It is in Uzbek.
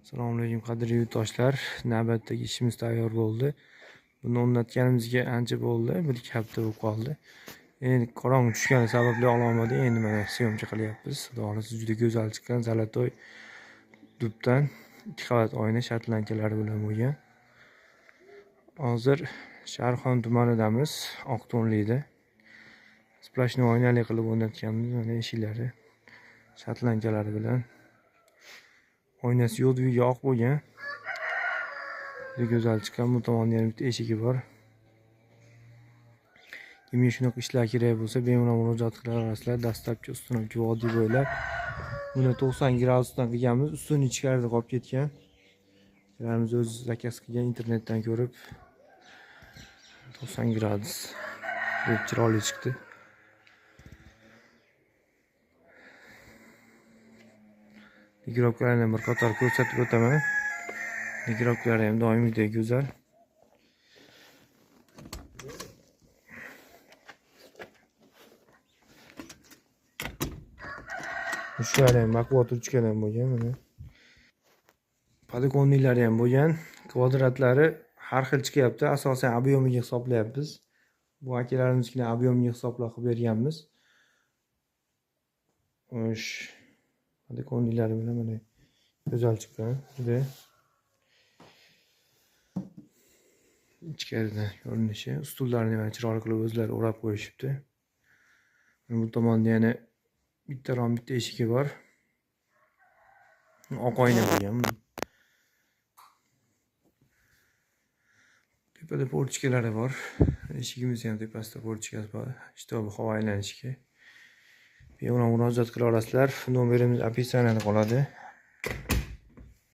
Assalomu alaykum qadrli yurtdoshlar. Navbatdagi ishimiz tayyor bo'ldi. Buni o'rnatganimizga ancha bo'ldi, 1-2 hafta bo'lib qoldi. Endi qorong'i tushgani sababli ololmadik. Endi mana syomka qilyapmiz. Xudo xohlasa juda go'zal chiqqan zalatoy dubdan 2 qavat oyna shatlankalari bilan bo'lgan. Hozir Sharxon tumanidamiz, Oqto'nlikda. Splashni oynali qilib o'rnatganmiz. Mana eshiklari shatlankalari bilan. Oynasi yo'dviga oq bo'lgan. Juda go'zal chiqqan. Bu tomonda yana bitta eshigi bor. Kimga shunaqa ishlar kerak bo'lsa, bemalol murojaat qilaverasizlar. Dastlabki ustunovchi vodiy bo'ylab. Buni 90 gradusdan qilganmiz. Ustuni ichkarida qolib ketgan. Ularimiz o'z zakaz qilgan, internetdan ko'rib 90 gradus deb chiroyli chiqdi. Mikroblarni bir qator ko'rsatib o'taman. Mikroblar ham doimiydek go'zal. Mushuklar ham baquvvat uchgan ham bo'lgan mana. Podokonnilari ham bo'lgan. Kvadratlari har xil chiqyapti. Asosan ob'yomiga hisoblayapmiz. Bu akalarimizning ob'yomiga hisoblab qilib berganmiz. Xo'sh, podokonnilari bilan mana go'zal chiqqan. Juda ichkaridan ko'rinishi, stullarni ham chiroyli qilib o'zlari o'rab qo'yishibdi. Bu tomonda yana bitta eshigi bor. Oq oyna bo'lgan. Tepada portchkalari bor. Eshigimiz ham tepasida portchkasi bor. Shtobi havo aylanishiga. Bemalol murojaat qilaverasizlar. Nomerimiz opisiyaniyada qoladi.